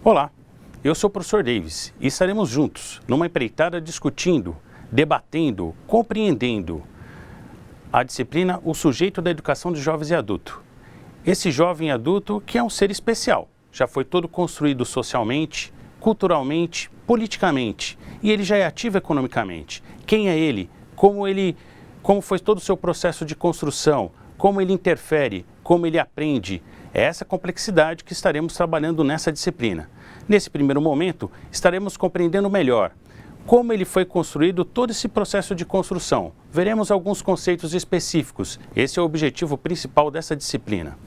Olá, eu sou o professor Davis e estaremos juntos numa empreitada discutindo, debatendo, compreendendo a disciplina O Sujeito da Educação de Jovens e Adultos. Esse jovem adulto que é um ser especial, já foi todo construído socialmente, culturalmente, politicamente e ele já é ativo economicamente. Quem é ele? Como foi todo o seu processo de construção? Como ele interfere? Como ele aprende? É essa complexidade que estaremos trabalhando nessa disciplina. Nesse primeiro momento, estaremos compreendendo melhor como ele foi construído todo esse processo de construção. Veremos alguns conceitos específicos. Esse é o objetivo principal dessa disciplina.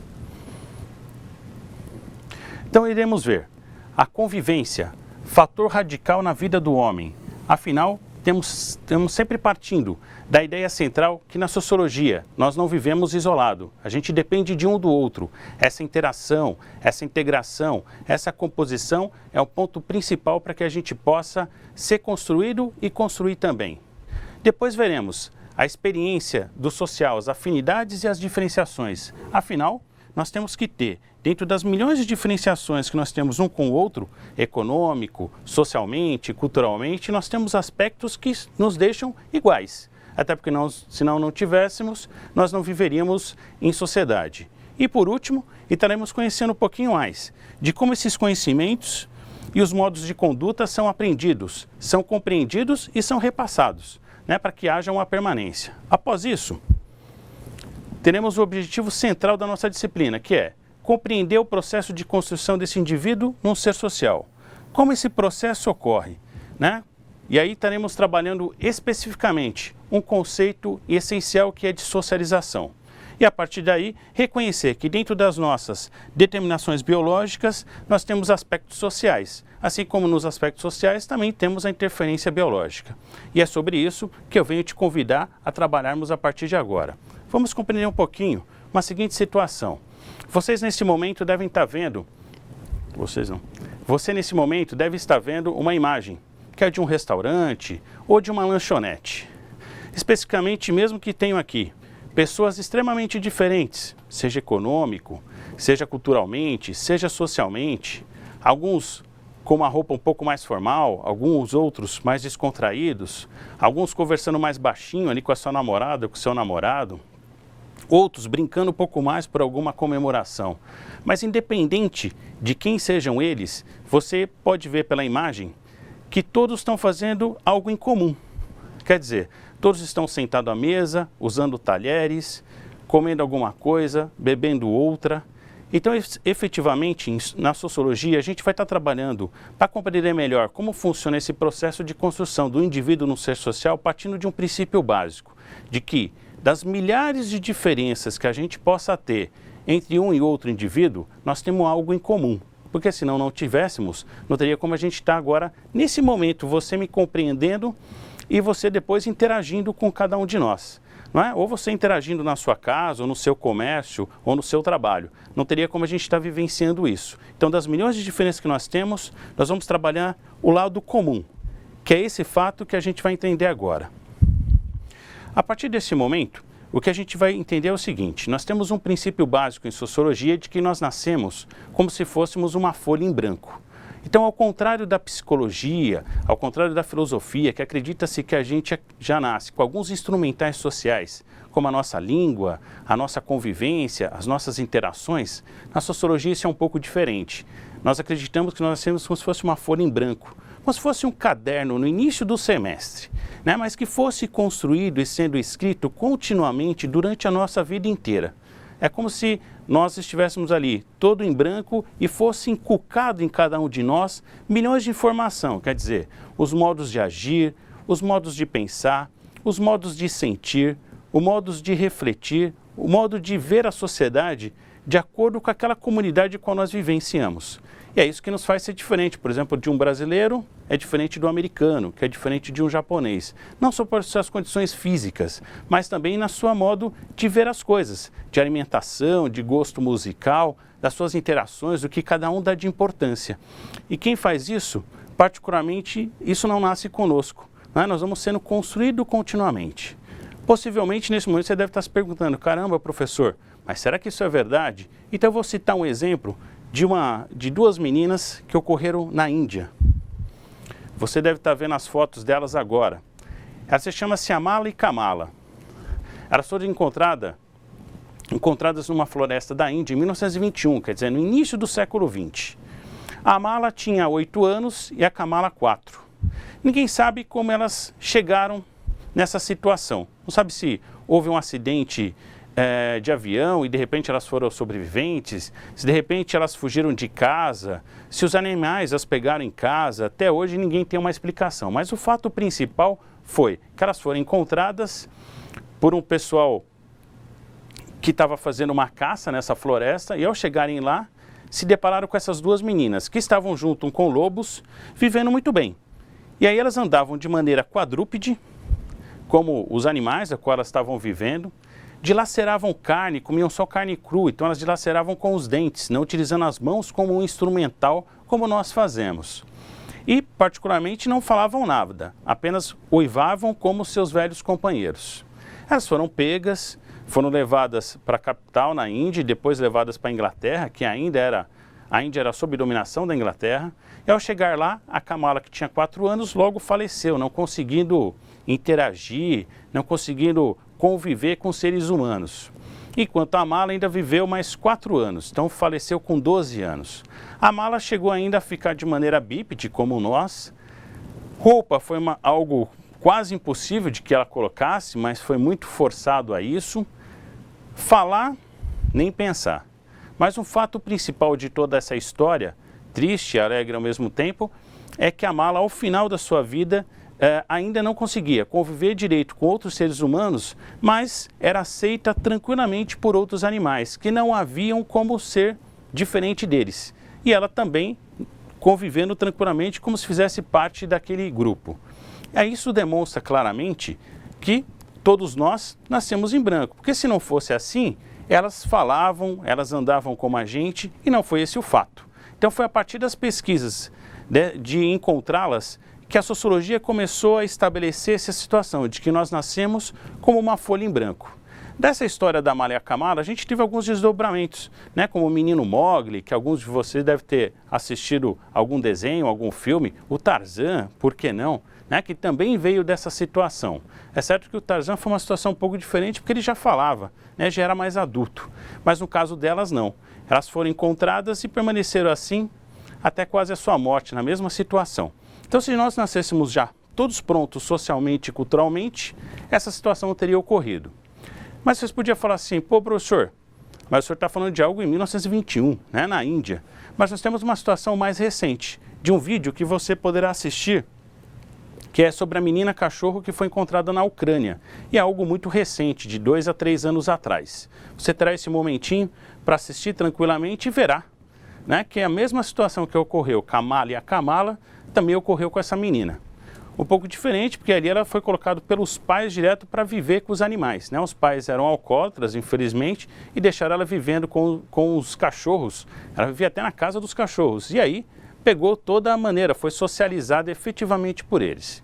Então, iremos ver a convivência, fator radical na vida do homem. Afinal, estamos sempre partindo da ideia central que na sociologia nós não vivemos isolado, a gente depende de um do outro. Essa interação, essa integração, essa composição é o ponto principal para que a gente possa ser construído e construir também. Depois veremos a experiência do social, as afinidades e as diferenciações. Afinal, nós temos que ter, dentro das milhões de diferenciações que nós temos um com o outro, econômico, socialmente, culturalmente, nós temos aspectos que nos deixam iguais. Até porque se não tivéssemos, nós não viveríamos em sociedade. E por último, estaremos conhecendo um pouquinho mais de como esses conhecimentos e os modos de conduta são aprendidos, são compreendidos e são repassados, para que haja uma permanência. Após isso, teremos o objetivo central da nossa disciplina, que é compreender o processo de construção desse indivíduo num ser social. Como esse processo ocorre, E aí estaremos trabalhando especificamente um conceito essencial que é de socialização. E a partir daí, reconhecer que dentro das nossas determinações biológicas, nós temos aspectos sociais. Assim como nos aspectos sociais, também temos a interferência biológica. E é sobre isso que eu venho te convidar a trabalharmos a partir de agora. Vamos compreender um pouquinho uma seguinte situação. Vocês nesse momento devem estar vendo, você nesse momento deve estar vendo uma imagem, que é de um restaurante ou de uma lanchonete. Especificamente, mesmo que tenham aqui pessoas extremamente diferentes, seja econômico, seja culturalmente, seja socialmente, alguns com uma roupa um pouco mais formal, alguns outros mais descontraídos, alguns conversando mais baixinho ali com a sua namorada, com o seu namorado, outros brincando um pouco mais por alguma comemoração. Mas independente de quem sejam eles, você pode ver pela imagem que todos estão fazendo algo em comum. Quer dizer, todos estão sentados à mesa, usando talheres, comendo alguma coisa, bebendo outra. Então, efetivamente, na sociologia, a gente vai estar trabalhando para compreender melhor como funciona esse processo de construção do indivíduo no ser social, partindo de um princípio básico, de que das milhares de diferenças que a gente possa ter entre um e outro indivíduo, nós temos algo em comum. Porque senão não tivéssemos, não teria como a gente estar agora, nesse momento, você me compreendendo e você depois interagindo com cada um de nós. Ou você interagindo na sua casa, ou no seu comércio, ou no seu trabalho. Não teria como a gente estar vivenciando isso. Então, das milhões de diferenças que nós temos, nós vamos trabalhar o lado comum, que é esse fato que a gente vai entender agora. A partir desse momento, o que a gente vai entender é o seguinte: nós temos um princípio básico em sociologia de que nós nascemos como se fôssemos uma folha em branco. Então, ao contrário da psicologia, ao contrário da filosofia, que acredita-se que a gente já nasce com alguns instrumentais sociais, como a nossa língua, a nossa convivência, as nossas interações, na sociologia isso é um pouco diferente. Nós acreditamos que nós nascemos como se fosse uma folha em branco, como se fosse um caderno no início do semestre, mas que fosse construído e sendo escrito continuamente durante a nossa vida inteira. É como se nós estivéssemos ali, todo em branco, e fosse inculcado em cada um de nós milhões de informação, quer dizer, os modos de agir, os modos de pensar, os modos de sentir, os modos de refletir, o modo de ver a sociedade de acordo com aquela comunidade com a qual nós vivenciamos. E é isso que nos faz ser diferente, por exemplo, de um brasileiro é diferente do americano, que é diferente de um japonês. Não só por suas condições físicas, mas também na sua modo de ver as coisas, de alimentação, de gosto musical, das suas interações, do que cada um dá de importância. E quem faz isso, particularmente, isso não nasce conosco. Nós vamos sendo construídos continuamente. Possivelmente, nesse momento, você deve estar se perguntando, caramba, professor, mas será que isso é verdade? Então, eu vou citar um exemplo de duas meninas que ocorreram na Índia. Você deve estar vendo as fotos delas agora. Elas se chamam-se Amala e Kamala. Elas foram encontradas numa floresta da Índia em 1921, quer dizer, no início do século XX. A Amala tinha 8 anos e a Kamala 4. Ninguém sabe como elas chegaram nessa situação. Não sabe se houve um acidente de avião e de repente elas foram sobreviventes, se de repente elas fugiram de casa, se os animais as pegaram em casa. Até hoje ninguém tem uma explicação. Mas o fato principal foi que elas foram encontradas por um pessoal que estava fazendo uma caça nessa floresta, e ao chegarem lá, se depararam com essas duas meninas, que estavam junto com lobos, vivendo muito bem. E aí elas andavam de maneira quadrúpede, como os animais a qual elas estavam vivendo, dilaceravam carne, comiam só carne crua, então elas dilaceravam com os dentes, não utilizando as mãos como um instrumental, como nós fazemos. E, particularmente, não falavam nada, apenas uivavam como seus velhos companheiros. Elas foram pegas, foram levadas para a capital, na Índia, e depois levadas para a Inglaterra, que a Índia era sob dominação da Inglaterra. E ao chegar lá, a Kamala, que tinha 4 anos, logo faleceu, não conseguindo interagir, não conseguindo conviver com seres humanos. Enquanto a Amala ainda viveu mais 4 anos, então faleceu com 12 anos. A Amala chegou ainda a ficar de maneira bípede, como nós. Roupa foi algo quase impossível de que ela colocasse, mas foi muito forçado a isso. Falar, nem pensar. Mas o fato principal de toda essa história, triste e alegre ao mesmo tempo, é que a Amala, ao final da sua vida, ainda não conseguia conviver direito com outros seres humanos, mas era aceita tranquilamente por outros animais, que não haviam como ser diferente deles. E ela também convivendo tranquilamente como se fizesse parte daquele grupo. Isso demonstra claramente que todos nós nascemos em branco, porque se não fosse assim, elas falavam, elas andavam como a gente, e não foi esse o fato. Então foi a partir das pesquisas de encontrá-las que a sociologia começou a estabelecer essa situação de que nós nascemos como uma folha em branco. Dessa história da Amala e a Kamala, a gente teve alguns desdobramentos, né? Como o menino Mowgli, que alguns de vocês devem ter assistido algum desenho, algum filme, o Tarzan, por que não? Né? Que também veio dessa situação. É certo que o Tarzan foi uma situação um pouco diferente porque ele já falava, né? Já era mais adulto, mas no caso delas não. Elas foram encontradas e permaneceram assim até quase a sua morte, na mesma situação. Então, se nós nascêssemos já todos prontos socialmente e culturalmente, essa situação não teria ocorrido. Mas vocês podiam falar assim, pô, professor, mas o senhor está falando de algo em 1921, né, na Índia. Mas nós temos uma situação mais recente, de um vídeo que você poderá assistir, que é sobre a menina cachorro que foi encontrada na Ucrânia. E é algo muito recente, de 2 a 3 anos atrás. Você terá esse momentinho para assistir tranquilamente e verá, né, que é a mesma situação que ocorreu com a Amala e a Kamala, também ocorreu com essa menina. Um pouco diferente, porque ali ela foi colocada pelos pais direto para viver com os animais, né? Os pais eram alcoólatras, infelizmente, e deixaram ela vivendo com os cachorros. Ela vivia até na casa dos cachorros. E aí pegou toda a maneira, foi socializada efetivamente por eles.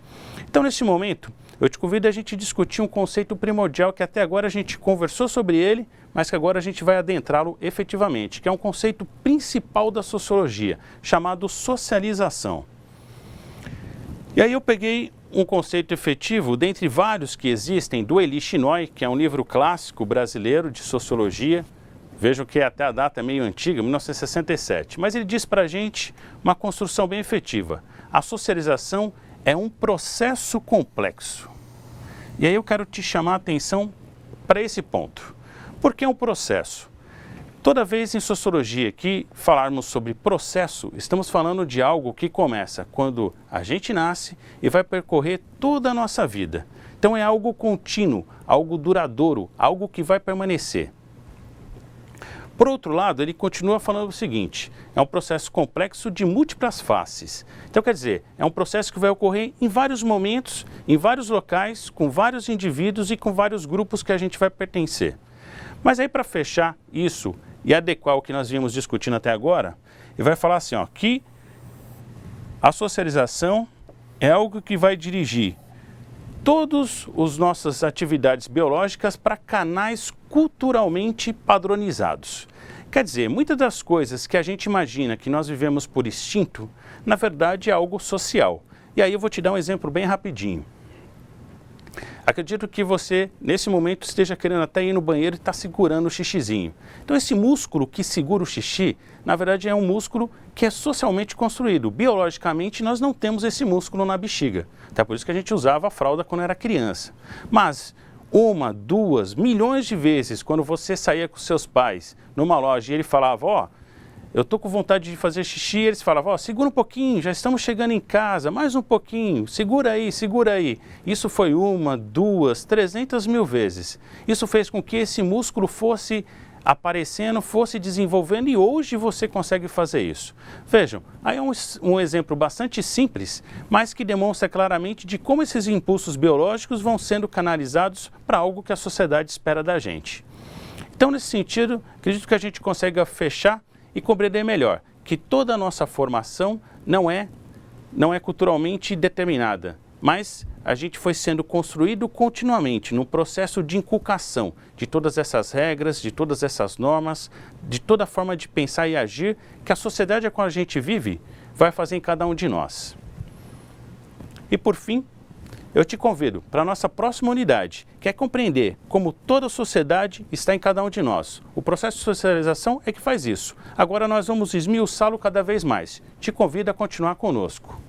Então, nesse momento, eu te convido a gente discutir um conceito primordial que até agora a gente conversou sobre ele, mas que agora a gente vai adentrá-lo efetivamente, que é um conceito principal da sociologia, chamado socialização. E aí eu peguei um conceito efetivo, dentre vários que existem, do Elie Chinoy, que é um livro clássico brasileiro de sociologia. Vejam que até a data é meio antiga, 1967. Mas ele diz para a gente uma construção bem efetiva. A socialização é um processo complexo. E aí eu quero te chamar a atenção para esse ponto. Por que é um processo? Toda vez em sociologia que falarmos sobre processo, estamos falando de algo que começa quando a gente nasce e vai percorrer toda a nossa vida. Então é algo contínuo, algo duradouro, algo que vai permanecer. Por outro lado, ele continua falando o seguinte, é um processo complexo de múltiplas faces. Então quer dizer, é um processo que vai ocorrer em vários momentos, em vários locais, com vários indivíduos e com vários grupos que a gente vai pertencer. Mas aí para fechar isso e adequar o que nós vimos discutindo até agora, ele vai falar assim, ó, que a socialização é algo que vai dirigir todas as nossas atividades biológicas para canais culturalmente padronizados. Quer dizer, muitas das coisas que a gente imagina que nós vivemos por instinto, na verdade é algo social. E aí eu vou te dar um exemplo bem rapidinho. Acredito que você, nesse momento, esteja querendo até ir no banheiro e está segurando o xixizinho. Então esse músculo que segura o xixi, na verdade é um músculo que é socialmente construído. Biologicamente nós não temos esse músculo na bexiga. Até por isso que a gente usava a fralda quando era criança. Mas uma, duas, milhões de vezes, quando você saía com seus pais numa loja e ele falava, ó, eu tô com vontade de fazer xixi, eles falavam, ó, segura um pouquinho, já estamos chegando em casa, mais um pouquinho, segura aí, segura aí. Isso foi uma, duas, 300 mil vezes. Isso fez com que esse músculo fosse aparecendo, fosse desenvolvendo e hoje você consegue fazer isso. Vejam, aí é um exemplo bastante simples, mas que demonstra claramente de como esses impulsos biológicos vão sendo canalizados para algo que a sociedade espera da gente. Então, nesse sentido, acredito que a gente consiga fechar e compreender melhor que toda a nossa formação não é culturalmente determinada, mas a gente foi sendo construído continuamente num processo de inculcação de todas essas regras, de todas essas normas, de toda a forma de pensar e agir que a sociedade a qual a gente vive vai fazer em cada um de nós. E por fim, eu te convido para a nossa próxima unidade, que é compreender como toda a sociedade está em cada um de nós. O processo de socialização é que faz isso. Agora nós vamos esmiuçá-lo cada vez mais. Te convido a continuar conosco.